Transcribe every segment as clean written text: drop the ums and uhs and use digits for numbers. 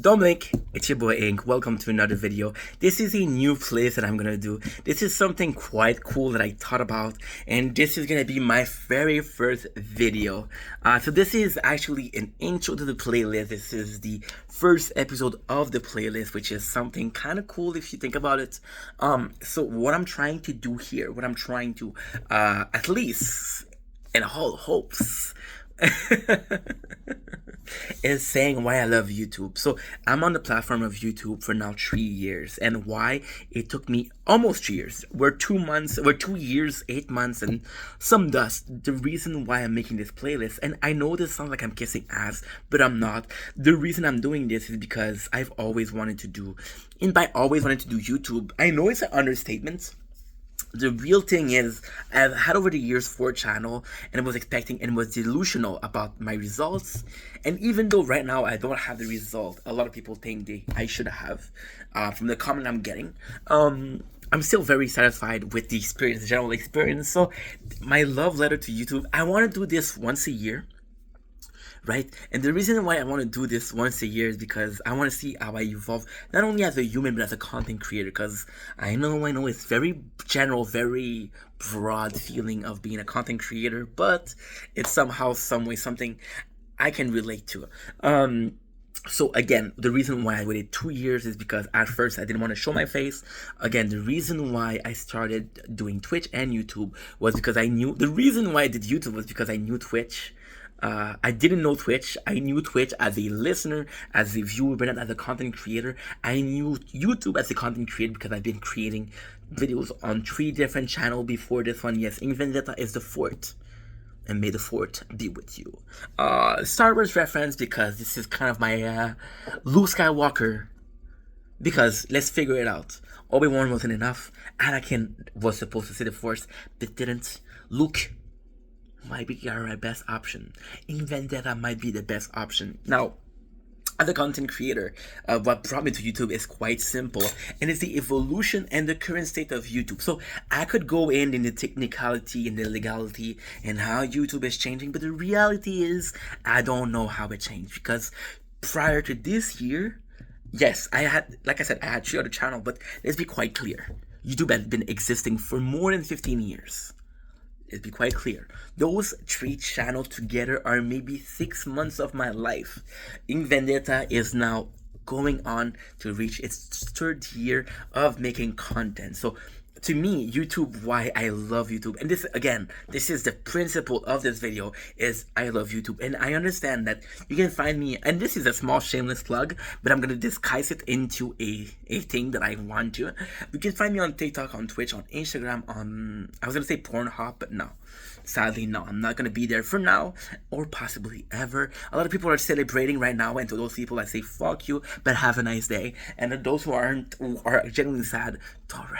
Dominic, it's your boy Ink. Welcome to another video. This is a new place that I'm gonna do. This is something quite cool that I thought about, and this is gonna be my very first video. So this is actually an intro to the playlist. This is the first episode of the playlist, which is something kind of cool if you think about it. So what I'm trying to do here, what I'm trying to, at least in all hopes. Is saying why I love YouTube. So I'm on the platform of YouTube for now 3 years, and why it took me almost 3 years. We're 2 years, 8 months, and some dust. The reason why I'm making this playlist, and I know this sounds like I'm kissing ass, but I'm not. The reason I'm doing this is because I've always wanted to do, and by always wanted to do YouTube, I know it's an understatement. The real thing is, I've had over the years 4 channel, and I was expecting and was delusional about my results. And even though right now I don't have the result a lot of people think I should have, from the comment I'm getting, I'm still very satisfied with the experience, the general experience. So my love letter to YouTube, I want to do this once a year, right? And the reason why I want to do this once a year is because I want to see how I evolve, not only as a human but as a content creator. Because I know it's very general, very broad feeling of being a content creator, but it's somehow, some way, something I can relate to. So again, the reason why I waited 2 years is because at first I didn't want to show my face. Again, the reason why I started doing Twitch and YouTube was because I knew, the reason why I did YouTube was because I knew Twitch. I didn't know Twitch. I knew Twitch as a listener, as a viewer, but not as a content creator. I knew YouTube as a content creator because I've been creating videos on 3 different channels before this one. Yes, Ink Vendetta is the fourth. And may the fourth be with you. Star Wars reference, because this is kind of my Luke Skywalker. Because let's figure it out. Obi-Wan wasn't enough. Anakin was supposed to see the Force, but didn't. Luke might be our best option. Ink Vendetta might be the best option. Now, as a content creator, what brought me to YouTube is quite simple, and it's the evolution and the current state of YouTube. So I could go in the technicality and the legality and how YouTube is changing, but the reality is I don't know how it changed, because prior to this year, yes, I had, like I said, I had 3 other channels, but let's be quite clear. YouTube has been existing for more than 15 years. Let's be quite clear. Those 3 channels together are maybe 6 months of my life. Ink Vendetta is now going on to reach its 3rd year of making content. So to me, YouTube, why I love YouTube, and this, again, this is the principle of this video, is I love YouTube. And I understand that you can find me, and this is a small shameless plug, but I'm gonna disguise it into a thing that I want to. You can find me on TikTok, on Twitch, on Instagram, on, I was gonna say Pornhub, but no. Sadly, no, I'm not gonna be there for now, or possibly ever. A lot of people are celebrating right now, and to those people I say fuck you, but have a nice day. And to those who aren't, who are genuinely sad, Torre.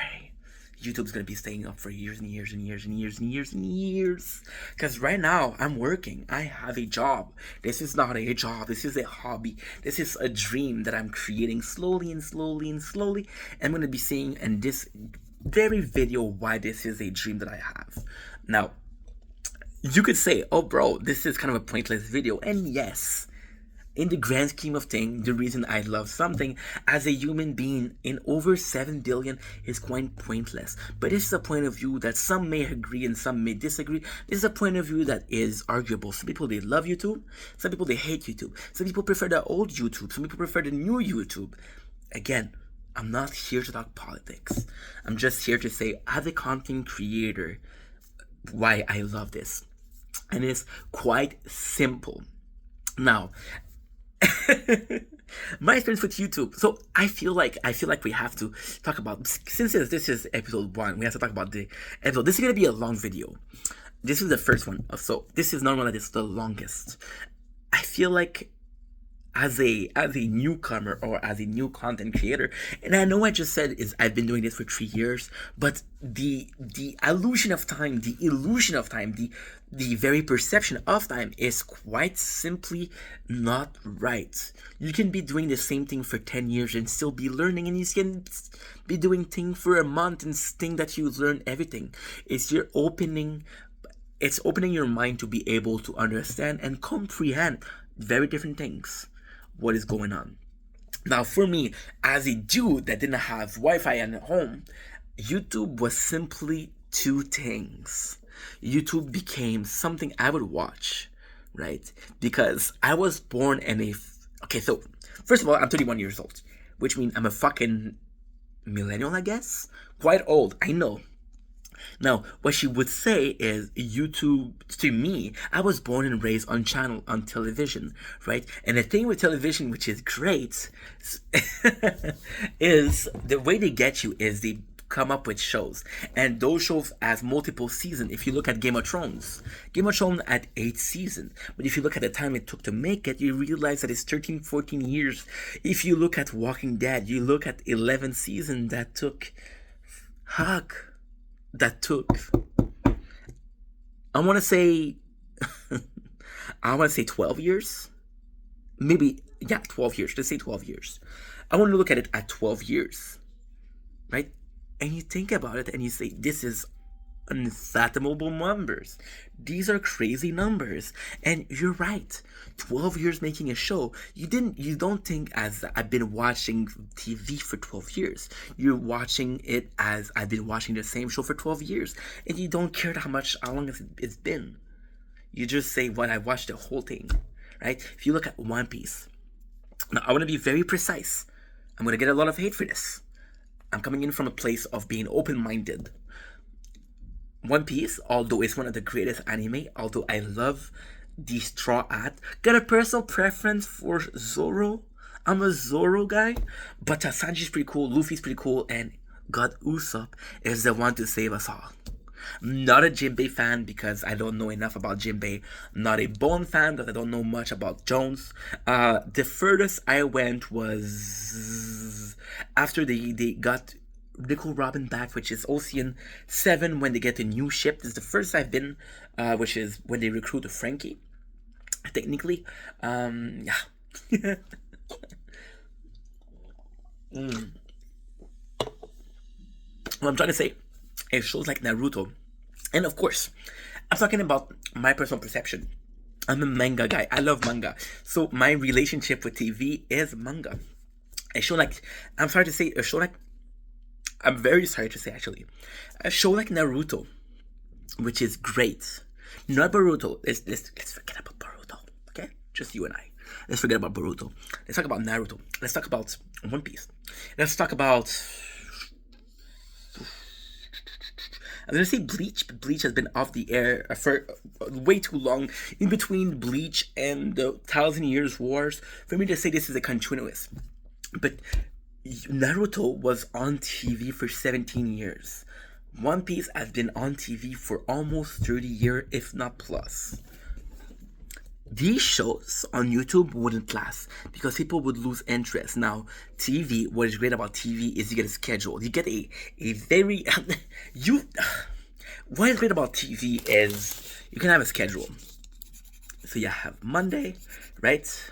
YouTube's gonna be staying up for years and years and years and years and years and years. Because right now, I'm working. I have a job. This is not a job. This is a hobby. This is a dream that I'm creating slowly and slowly and slowly. I'm gonna be saying in this very video why this is a dream that I have. Now, you could say, oh bro, this is kind of a pointless video. And yes, in the grand scheme of things, the reason I love something as a human being in over 7 billion is quite pointless. But this is a point of view that some may agree and some may disagree. This is a point of view that is arguable. Some people, they love YouTube. Some people, they hate YouTube. Some people prefer the old YouTube. Some people prefer the new YouTube. Again, I'm not here to talk politics. I'm just here to say, as a content creator, why I love this. And it's quite simple. Now, my experience with YouTube. So I feel like we have to talk about, since this is episode 1, we have to talk about the episode. This is gonna be a long video. This is the first one, so this is normally the longest. I feel like as a newcomer or as a new content creator, and I know I just said is I've been doing this for 3 years, but the illusion of time, the very perception of time is quite simply not right. You can be doing the same thing for 10 years and still be learning, and you can be doing things for a month and think that you learn everything. It's opening your mind to be able to understand and comprehend very different things, what is going on. Now, for me, as a dude that didn't have Wi-Fi at home, YouTube was simply two things. YouTube became something I would watch, right? Because I was born in a. Okay, so first of all, I'm 31 years old, which means I'm a fucking millennial, I guess. Quite old, I know. Now, what she would say is YouTube, to me, I was born and raised on television, right? And the thing with television, which is great, is the way they get you is they come up with shows. And those shows has multiple seasons. If you look at Game of Thrones had 8 seasons. But if you look at the time it took to make it, you realize that it's 13, 14 years. If you look at Walking Dead, you look at 11 seasons that took... Huck that took I want to say I want to say 12 years, maybe, yeah, 12 years. Let's say 12 years. I want to look at it at 12 years, right? And you think about it and you say, this is unfathomable numbers. These are crazy numbers. And you're right. 12 years making a show. You don't think as I've been watching TV for 12 years. You're watching it as I've been watching the same show for 12 years. And you don't care how long it's been. You just say, what, I watched the whole thing, right? If you look at One Piece. Now, I want to be very precise. I'm going to get a lot of hate for this. I'm coming in from a place of being open-minded. One Piece, although it's one of the greatest anime, although I love the Straw Hat, got a personal preference for Zoro. I'm a Zoro guy, but Sanji's pretty cool, Luffy's pretty cool, and God Usopp is the one to save us all. Not a Jinbei fan because I don't know enough about Jinbei. Not a Bone fan because I don't know much about Jones. The furthest I went was after they got Nickel Robin back, which is Ocean 7 when they get a new ship. This is the first I've been, which is when they recruit Frankie. Technically, yeah. What I'm trying to say is shows like Naruto, and of course, I'm talking about my personal perception. I'm a manga guy. I love manga, so my relationship with TV is manga. A show like I'm sorry to say, a show like I'm very sorry to say actually, a show like Naruto, which is great. Not Boruto. Let's forget about Boruto. Okay, just you and I. Let's forget about Boruto. Let's talk about Naruto. Let's talk about One Piece. Let's talk about. I'm gonna say Bleach, but Bleach has been off the air for way too long. In between Bleach and the 1,000 Years Wars, for me to say this is a continuous. But Naruto was on TV for 17 years. One Piece has been on TV for almost 30 years, if not plus. These shows on YouTube wouldn't last because people would lose interest. Now, TV, what is great about TV is you get a schedule. You get a very... What is great about TV is you can have a schedule. So you have Monday, right?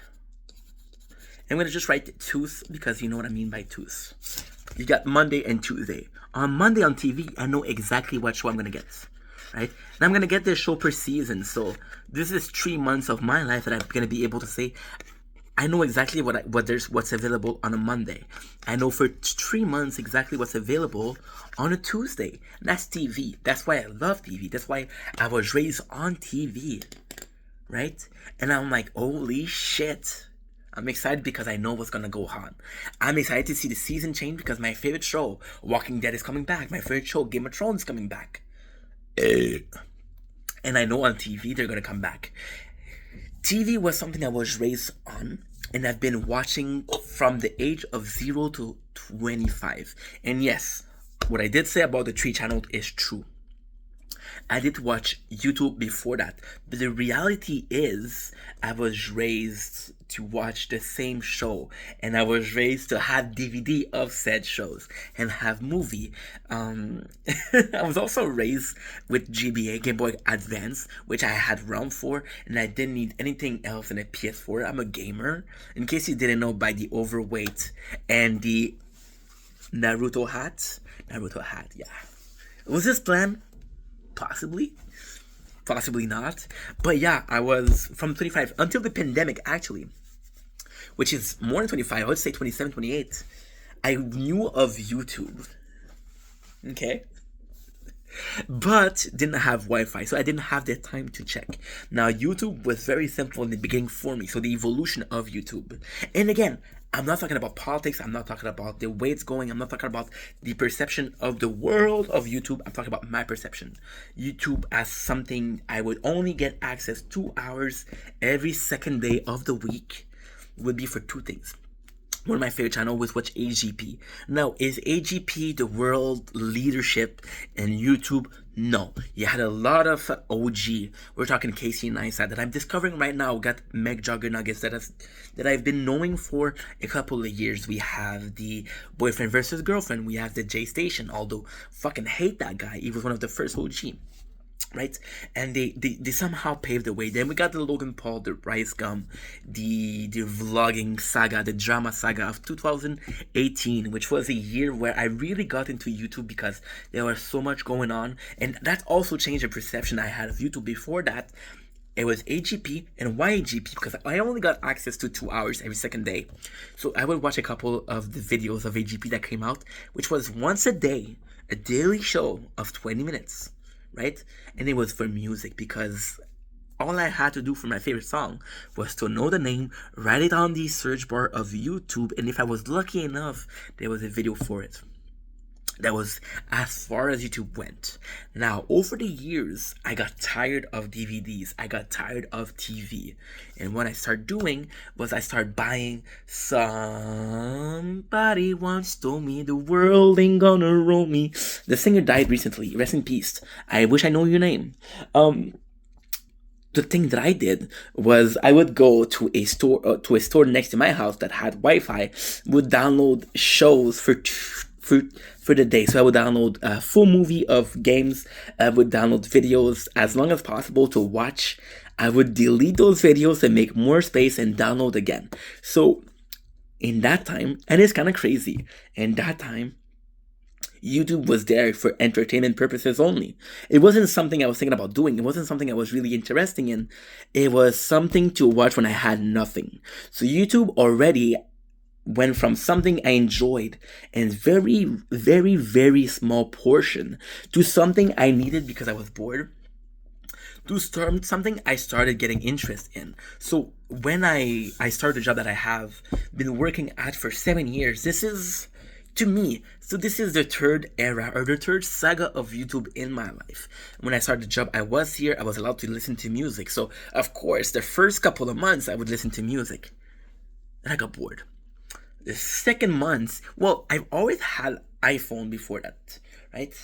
I'm going to just write Tuesday because you know what I mean by Tuesday. You got Monday and Tuesday. On Monday on TV, I know exactly what show I'm going to get. Right? And I'm going to get this show per season. So this is 3 months of my life that I'm going to be able to say, I know exactly what's available on a Monday. I know for 3 months exactly what's available on a Tuesday. And that's TV. That's why I love TV. That's why I was raised on TV. Right? And I'm like, holy shit. I'm excited because I know what's gonna go on. I'm excited to see the season change because my favorite show, Walking Dead, is coming back. My favorite show, Game of Thrones, is coming back. And I know on TV they're gonna come back. TV was something I was raised on, and I've been watching from the age of 0 to 25. And yes, what I did say about the 3 channel is true. I did watch YouTube before that, but the reality is I was raised to watch the same show, and I was raised to have DVD of said shows and have movie. I was also raised with GBA, Game Boy Advance, which I had ROM for, and I didn't need anything else in a PS4. I'm a gamer. In case you didn't know by the overweight and the Naruto hat, yeah. Was this planned? Possibly not. But yeah, I was from 25 until the pandemic. Actually, which is more than 25, I would say 27, 28, I knew of YouTube. Okay? But didn't have Wi-Fi, so I didn't have the time to check. Now, YouTube was very simple in the beginning for me, so the evolution of YouTube. And again, I'm not talking about politics, I'm not talking about the way it's going, I'm not talking about the perception of the world of YouTube, I'm talking about my perception. YouTube as something I would only get access 2 hours every second day of the week would be for two things. One of my favorite channels was watch AGP. Now, is AGP the world leadership in YouTube? No. You had a lot of OG. We're talking Casey Neistat that I'm discovering right now. Got Meg Juggernuggets that I've been knowing for a couple of years. We have the Boyfriend versus Girlfriend. We have the J Station. Although fucking hate that guy. He was one of the first OG. Right, and they somehow paved the way. Then we got the Logan Paul, the Rice Gum, the vlogging saga, the drama saga of 2018, which was a year where I really got into YouTube because there was so much going on, and that also changed the perception I had of YouTube. Before that, it was AGP and YGP because I only got access to 2 hours every second day, so I would watch a couple of the videos of AGP that came out, which was once a day, a daily show of 20 minutes. Right? And it was for music because all I had to do for my favorite song was to know the name, write it on the search bar of YouTube, and if I was lucky enough, there was a video for it. That was as far as YouTube went. Now, over the years, I got tired of DVDs. I got tired of TV. And what I started doing was I started buying Somebody Once Told Me the World Ain't Gonna Roll Me. The singer died recently. Rest in peace. I wish I know your name. The thing that I did was I would go to a store next to my house that had Wi-Fi, would download shows for the day. So I would download a full movie of games. I would download videos as long as possible to watch. I would delete those videos and make more space and download again. So in that time, and it's kind of crazy, in that time, YouTube was there for entertainment purposes only. It wasn't something I was thinking about doing. It wasn't something I was really interested in. It was something to watch when I had nothing. So YouTube already went from something I enjoyed and very, very, very small portion to something I needed because I was bored, to something I started getting interest in. So when I started the job that I have been working at for 7 years, this is, to me, so this is the third era or the third saga of YouTube in my life. When I started the job, I was here, I was allowed to listen to music. So of course, the first couple of months I would listen to music. Then I got bored. The second month, well, I've always had iPhone before that, right?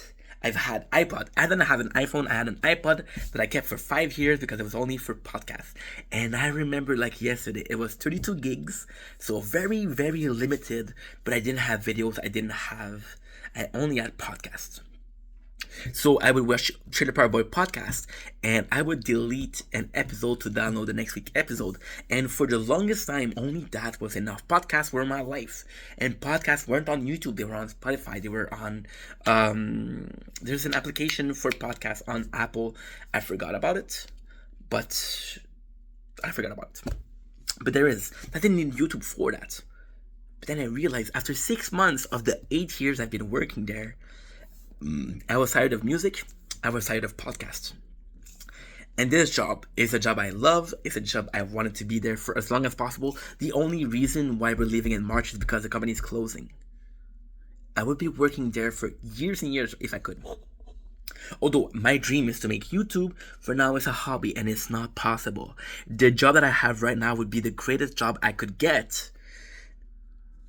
I've had iPod. I didn't have an iPhone. I had an iPod that I kept for 5 years because it was only for podcasts. And I remember like yesterday, it was 32 gigs. So very, very limited. But I didn't have videos. I only had podcasts. So I would watch Trailer Park Boy podcast and I would delete an episode to download the next week's episode. And for the longest time, only that was enough. Podcasts were my life. And podcasts weren't on YouTube. They were on Spotify. They were on, there's an application for podcasts on Apple. I forgot about it. But there is. I didn't need YouTube for that. But then I realized after 6 months of the 8 years I've been working there, I was tired of music. I was tired of podcasts. And this job is a job I love. It's a job I wanted to be there for as long as possible. The only reason why we're leaving in March is because the company is closing. I would be working there for years and years if I could. Although my dream is to make YouTube, for now it's a hobby and it's not possible. The job that I have right now would be the greatest job I could get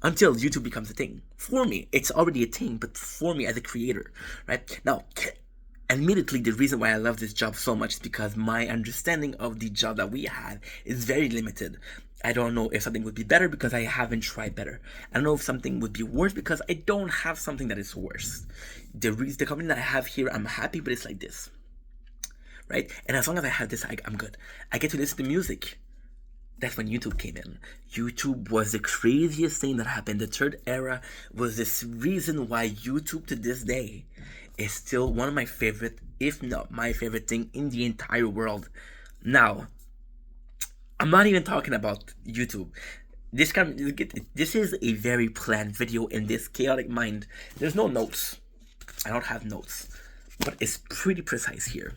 until YouTube becomes a thing. For me, it's already a thing, but for me as a creator, right? Now, admittedly, the reason why I love this job so much is because my understanding of the job that we have is very limited. I don't know if something would be better because I haven't tried better. I don't know if something would be worse because I don't have something that is worse. The company that I have here, I'm happy, but it's like this, right? And as long as I have this, I'm good. I get to listen to music. That's when YouTube came in. YouTube was the craziest thing that happened. The third era was this reason why YouTube to this day is still one of my favorite, if not my favorite thing in the entire world. Now, I'm not even talking about YouTube. this is a very planned video in this chaotic mind. There's no notes. I don't have notes, but it's pretty precise here,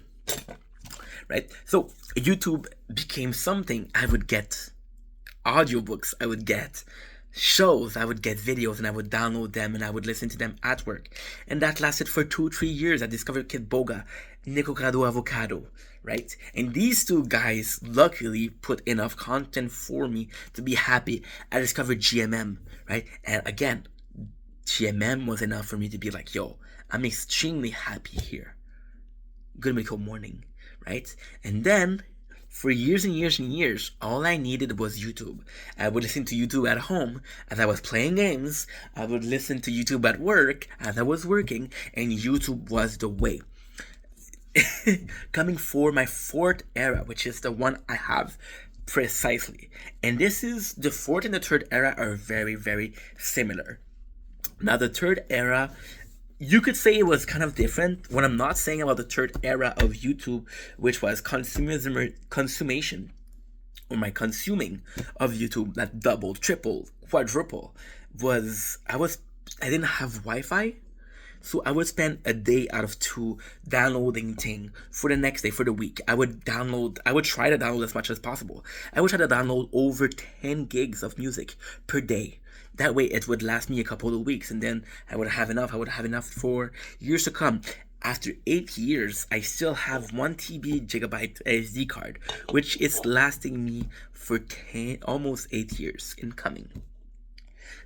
right? So YouTube became something I would get audiobooks, I would get shows, I would get videos, and I would download them and I would listen to them at work. And that lasted for 2-3 years. I discovered Kitboga, Nico Grado Avocado, right? And these two guys luckily put enough content for me to be happy. I discovered GMM, right? And again, GMM was enough for me to be like, yo, I'm extremely happy here. Good Mythical Morning, right? And then for years and years and years, all I needed was YouTube. I would listen to YouTube at home as I was playing games. I would listen to YouTube at work as I was working, and YouTube was the way. Coming for my fourth era, which is the one I have precisely. And this is, the fourth and the third era are very, very similar. Now, the third era, you could say it was kind of different. What I'm not saying about the third era of YouTube, which was consummation, or my consuming of YouTube that doubled, tripled, quadruple, was I didn't have Wi-Fi, so I would spend a day out of 2 downloading thing for the next day, for the week. I would try to download as much as possible. I would try to download over 10 gigs of music per day. That way it would last me a couple of weeks, and then I would have enough for years to come. After 8 years, I still have 1 gigabyte SD card, which is lasting me for almost 8 years incoming.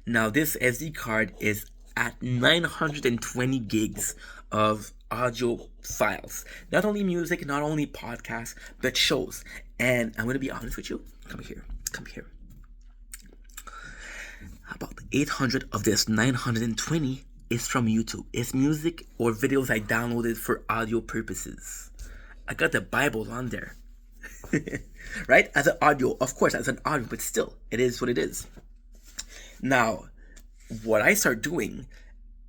Now this SD card is at 920 gigs of audio files. Not only music, not only podcasts, but shows. And I'm going to be honest with you. Come here. About 800 of this 920 is from YouTube. It's music or videos I downloaded for audio purposes. I got the Bible on there. Right? As an audio, of course, as an audio, but still, it is what it is. Now, what I started doing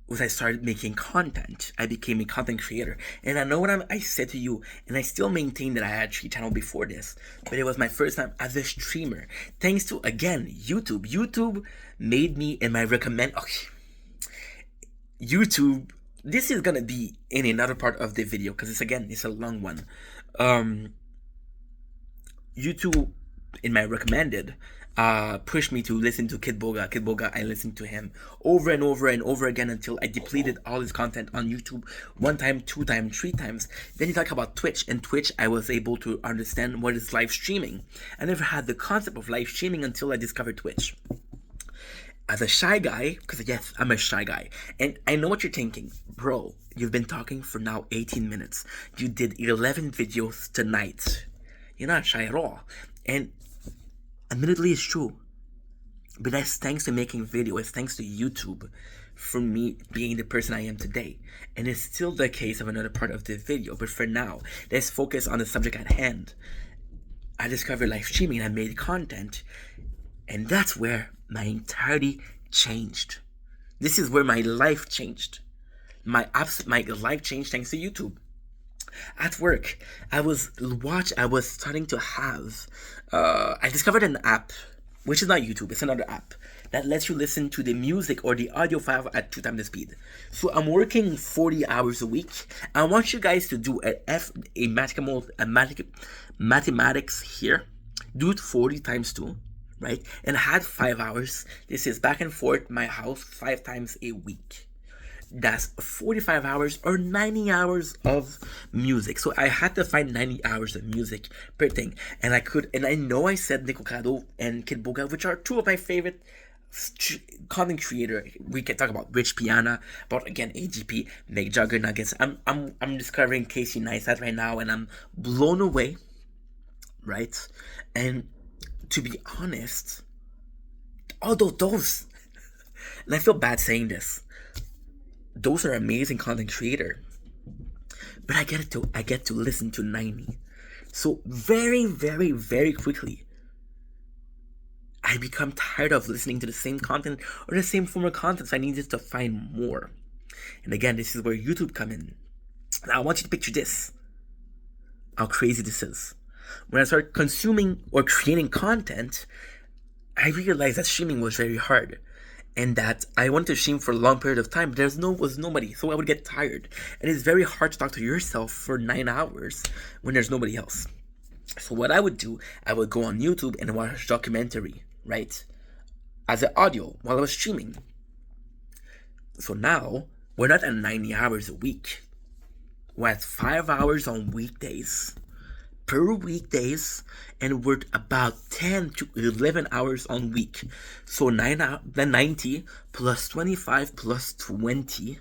was I started making content. I became a content creator. And I know what I said to you, and I still maintain that I had a channel before this, but it was my first time as a streamer. Thanks to, again, YouTube. YouTube made me in my YouTube, this is gonna be in another part of the video, because it's a long one. YouTube, in my recommended, pushed me to listen to Kitboga. I listened to him over and over and over again until I depleted all his content on YouTube 1 time, 2 times, 3 times. Then he talked about Twitch, and Twitch I was able to understand what is live streaming. I never had the concept of live streaming until I discovered Twitch. As a shy guy, because yes, I'm a shy guy, and I know what you're thinking, bro, you've been talking for now 18 minutes. You did 11 videos tonight. You're not shy at all. And admittedly, it's true. But that's thanks to making video. It's thanks to YouTube for me being the person I am today. And it's still the case of another part of the video. But for now, let's focus on the subject at hand. I discovered live streaming and I made content. And that's where my entirety changed. This is where my life changed. My life changed thanks to YouTube. At work, I was starting to have, I discovered an app, which is not YouTube, it's another app, that lets you listen to the music or the audio file at 2 times the speed. So I'm working 40 hours a week. I want you guys to do mathematics here. Do it 40 times 2, right? And I had 5 hours. This is back and forth my house 5 times a week. That's 45 hours or 90 hours of music. So I had to find 90 hours of music per thing. And I know I said Nico Grado and Kitboga, which are 2 of my favorite content creator. We can talk about Rich Piana, about again AGP, Meg Jugger Nuggets. I'm discovering Casey Neistat right now, and I'm blown away, right? And to be honest, although those, and I feel bad saying this, those are amazing content creator, but I get to listen to 90. So very, very, very quickly, I become tired of listening to the same content or the same form of content. So I needed to find more. And again, this is where YouTube come in. Now I want you to picture this, how crazy this is. When I start consuming or creating content, I realized that streaming was very hard and that I wanted to stream for a long period of time, but was nobody, so I would get tired. And it's very hard to talk to yourself for 9 hours when there's nobody else. So what I would do, I would go on YouTube and watch documentary, right? As an audio while I was streaming. So now we're not at 90 hours a week. We're at 5 hours on weekdays. Per weekdays, and we're about 10 to 11 hours on week. So 90 plus 25 plus 20.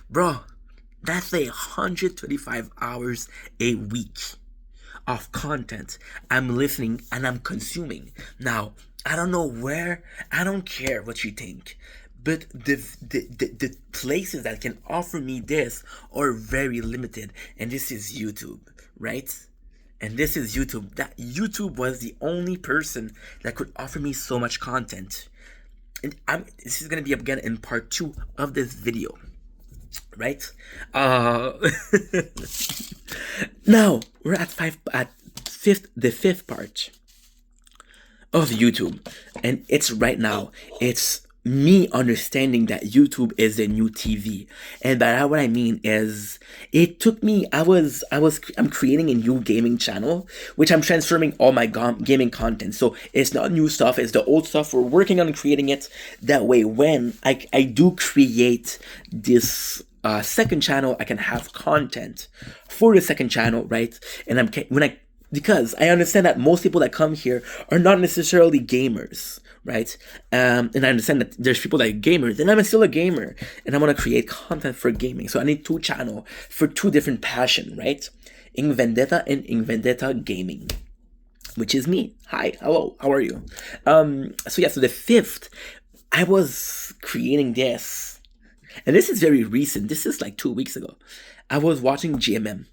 Bro, that's 125 hours a week of content I'm listening and I'm consuming. Now, I don't know where, I don't care what you think, but the places that can offer me this are very limited, and this is YouTube, right? And this is YouTube. That YouTube was the only person that could offer me so much content. And this is gonna be again in part 2 of this video, right? Now we're at the fifth part of YouTube, and it's right now. It's me understanding that YouTube is the new TV, and by that what I mean is it took me. I'm creating a new gaming channel, which I'm transforming all my gaming content. So it's not new stuff; it's the old stuff. We're working on creating it that way. When I do create this second channel, I can have content for the second channel, right? And because I understand that most people that come here are not necessarily gamers, right? And I understand that there's people that are gamers, and I'm still a gamer, and I want to create content for gaming. So I need 2 channels for 2 different passion, right? Ink Vendetta and Ink Vendetta Gaming, which is me. Hi, hello, how are you? So the 5th, I was creating this, and this is very recent. This is like 2 weeks ago. I was watching GMM.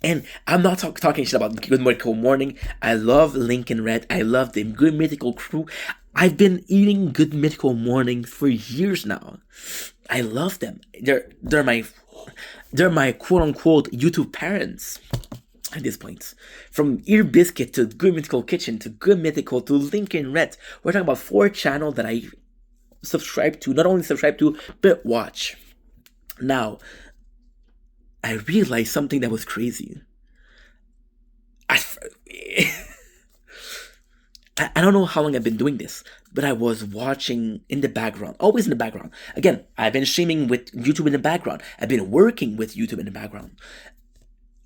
And I'm not talking shit about Good Mythical Morning. I love Lincoln Red. I love the Good Mythical crew. I've been eating Good Mythical Morning for years now. I love them. They're my quote unquote YouTube parents at this point. From Ear Biscuit to Good Mythical Kitchen to Good Mythical to Lincoln Red. We're talking about 4 channels that I subscribe to, not only subscribe to, but watch. Now, I realized something that was crazy. I don't know how long I've been doing this, but I was watching in the background, always in the background. Again, I've been streaming with YouTube in the background. I've been working with YouTube in the background.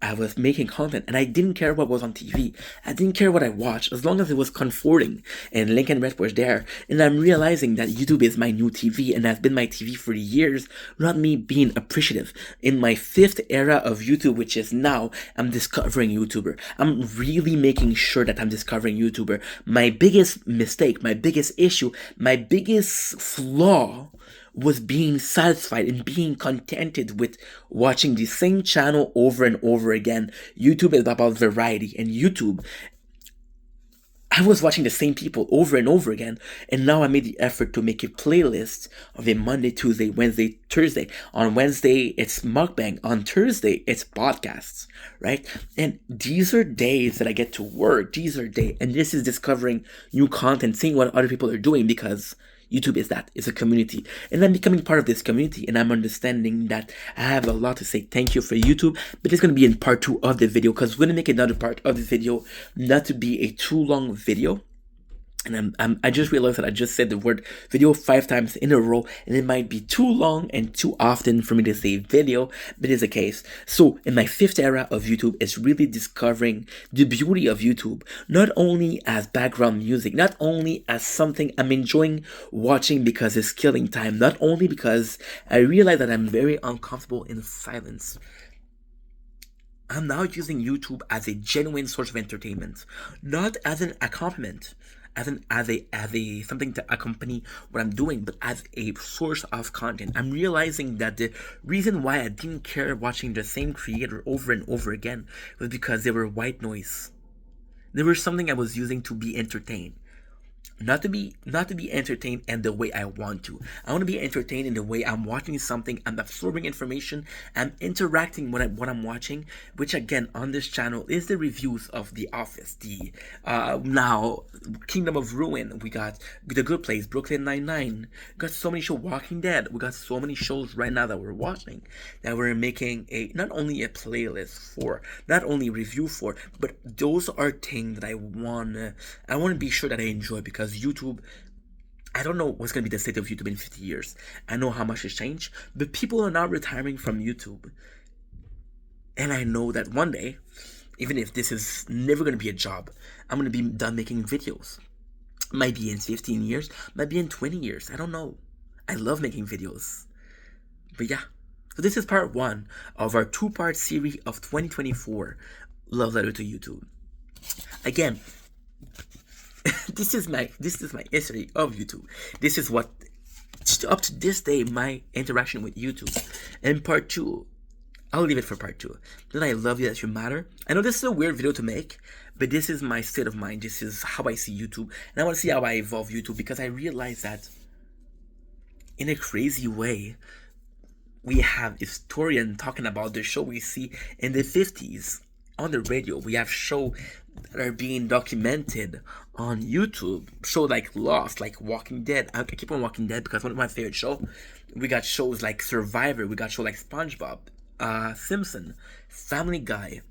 I was making content, and I didn't care what was on TV. I didn't care what I watched, as long as it was comforting, and Lincoln Red was there. And I'm realizing that YouTube is my new TV, and has been my TV for years, not me being appreciative. In my 5th era of YouTube, which is now, I'm discovering YouTuber. I'm really making sure that I'm discovering YouTuber. My biggest mistake, my biggest issue, my biggest flaw was being satisfied and being contented with watching the same channel over and over again. YouTube is about variety, and YouTube, I was watching the same people over and over again, and now I made the effort to make a playlist of a Monday, Tuesday, Wednesday, Thursday. On Wednesday, it's mukbang. On Thursday, it's podcasts, right? And these are days that I get to work. These are days, and this is discovering new content, seeing what other people are doing, because YouTube is that. It's a community. And I'm becoming part of this community, and I'm understanding that I have a lot to say thank you for YouTube, but it's going to be in part 2 of the video, because we're going to make another part of this video, not to be a too long video. And I just realized that I just said the word video 5 times in a row, and it might be too long and too often for me to say video, but it's the case. So in my 5th era of YouTube, it's really discovering the beauty of YouTube, not only as background music, not only as something I'm enjoying watching because it's killing time, not only because I realize that I'm very uncomfortable in silence. I'm now using YouTube as a genuine source of entertainment, not as an accompaniment, as a something to accompany what I'm doing, but as a source of content. I'm realizing that the reason why I didn't care watching the same creator over and over again was because they were white noise. They were something I was using to be entertained. not to be entertained in the way I want to. I want to be entertained in the way I'm watching something, I'm absorbing information, I'm interacting with what I'm watching, which again on this channel is the reviews of The Office, the now Kingdom of Ruin, we got The Good Place, Brooklyn Nine-Nine, we got so many shows, Walking Dead, we got so many shows right now that we're watching, that we're making a not only a playlist for, not only review for, but those are things that I want to be sure that I enjoy, because YouTube, I don't know what's going to be the state of YouTube in 50 years. I know how much has changed, but people are now retiring from YouTube. And I know that one day, even if this is never going to be a job, I'm going to be done making videos. Might be in 15 years, might be in 20 years. I don't know. I love making videos. But yeah. So this is part one of our two-part series of 2024 Love Letter to YouTube. Again, this is my history of YouTube. This is what up to this day my interaction with YouTube. And part two, I'll leave it for part two. Then I love you that you matter. I know this is a weird video to make, but this is my state of mind. This is how I see YouTube, and I want to see how I evolve YouTube, because I realize that in a crazy way, we have historian talking about the show we see in the 50s on the radio. We have shows that are being documented on YouTube. Shows like Lost, like Walking Dead. I keep on Walking Dead because one of my favorite shows. We got shows like Survivor. We got shows like SpongeBob, Simpson, Family Guy,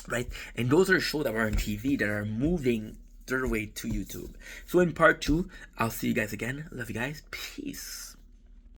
right? And those are shows that were on TV that are moving their way to YouTube. So in part two, I'll see you guys again. Love you guys. Peace.